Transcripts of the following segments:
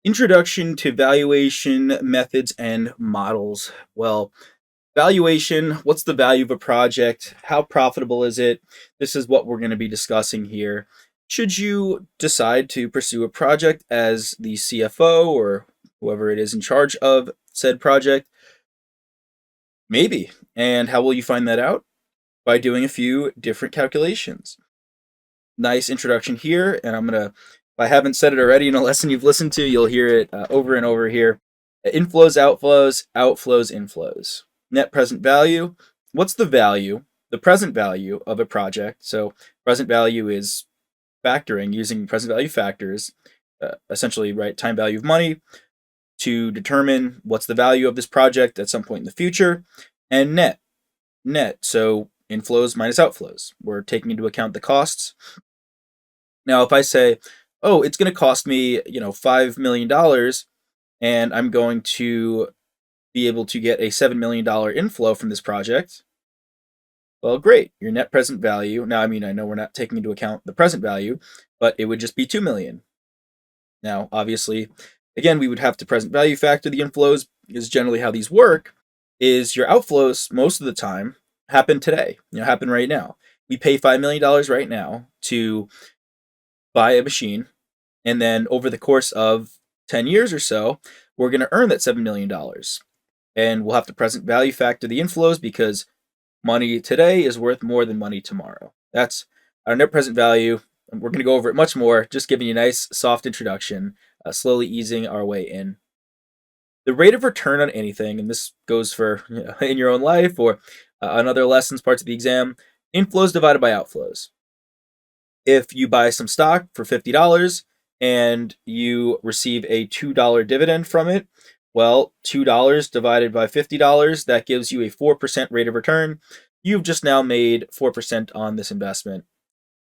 Introduction to valuation methods and models. Well, valuation, what's the value of a project? How profitable is it? This is what we're going to be discussing here. Should you decide to pursue a project as the CFO or whoever it is in charge of said project? Maybe. And how will you find that out? By doing a few different calculations. Nice introduction here, and if I haven't said it already in a lesson you've listened to, you'll hear it over and over here. Inflows, outflows, outflows, inflows. Net present value. What's the value, the present value of a project? So present value is factoring using present value factors, essentially, right, time value of money to determine what's the value of this project at some point in the future, and net. So inflows minus outflows. We're taking into account the costs. Now, if I say, oh, it's going to cost me, $5 million, and I'm going to be able to get a $7 million inflow from this project, well, great. Your net present value. Now, I know we're not taking into account the present value, but it would just be $2 million. Now, obviously, again, we would have to present value factor the inflows, because generally how these work is your outflows most of the time happen today, happen right now. We pay $5 million right now to buy a machine, and then over the course of 10 years or so, we're going to earn that $7 million. And we'll have to present value factor the inflows because money today is worth more than money tomorrow. That's our net present value. And we're going to go over it much more, just giving you a nice soft introduction, slowly easing our way in. The rate of return on anything, and this goes for in your own life or on other lessons, parts of the exam, inflows divided by outflows. If you buy some stock for $50 and you receive a $2 dividend from it, well, $2 divided by $50, that gives you a 4% rate of return. You've just now made 4% on this investment.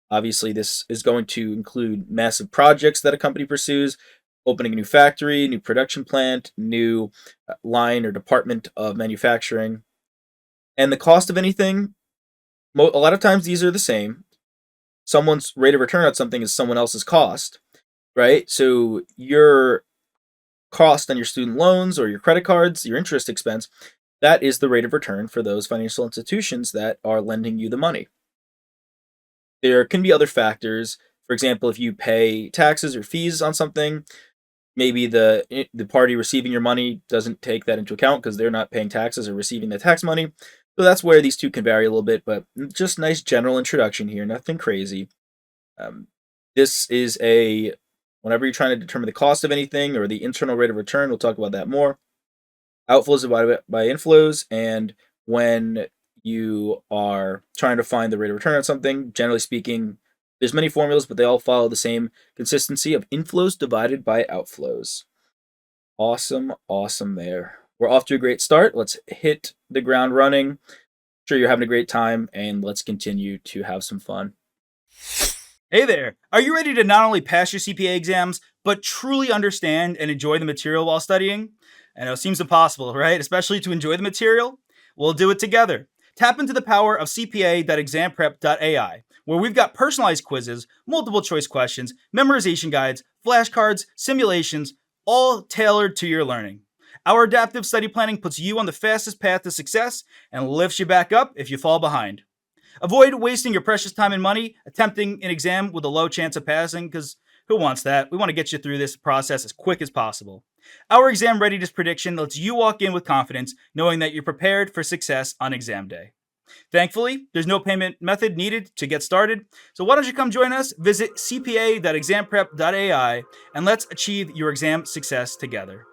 Obviously, this is going to include massive projects that a company pursues, opening a new factory, new production plant, new line or department of manufacturing. And the cost of anything, a lot of times these are the same. Someone's rate of return on something is someone else's cost, right? So your cost on your student loans or your credit cards, your interest expense, that is the rate of return for those financial institutions that are lending you the money. There can be other factors. For example, if you pay taxes or fees on something, maybe the party receiving your money doesn't take that into account because they're not paying taxes or receiving the tax money. So that's where these two can vary a little bit, but just nice general introduction here, nothing crazy. This is whenever you're trying to determine the cost of anything or the internal rate of return, we'll talk about that more. Outflows divided by inflows, and when you are trying to find the rate of return on something, generally speaking, there's many formulas, but they all follow the same consistency of inflows divided by outflows. Awesome there. We're off to a great start. Let's hit the ground running. Sure you're having a great time, and let's continue to have some fun. Hey there! Are you ready to not only pass your CPA exams, but truly understand and enjoy the material while studying? I know it seems impossible, right? Especially to enjoy the material? We'll do it together. Tap into the power of CPA.examprep.ai, where we've got personalized quizzes, multiple choice questions, memorization guides, flashcards, simulations, all tailored to your learning. Our adaptive study planning puts you on the fastest path to success and lifts you back up if you fall behind. Avoid wasting your precious time and money attempting an exam with a low chance of passing, because who wants that? We want to get you through this process as quick as possible. Our exam readiness prediction lets you walk in with confidence, knowing that you're prepared for success on exam day. Thankfully, there's no payment method needed to get started, so why don't you come join us? Visit cpa.examprep.ai and let's achieve your exam success together.